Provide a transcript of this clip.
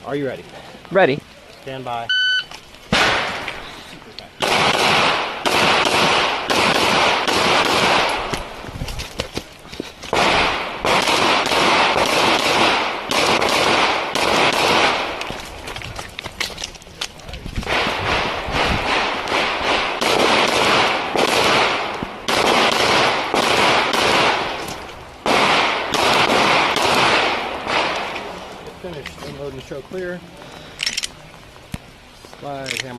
Are you ready? Ready. Stand by. Finished. Unload and show clear. Slide hammer.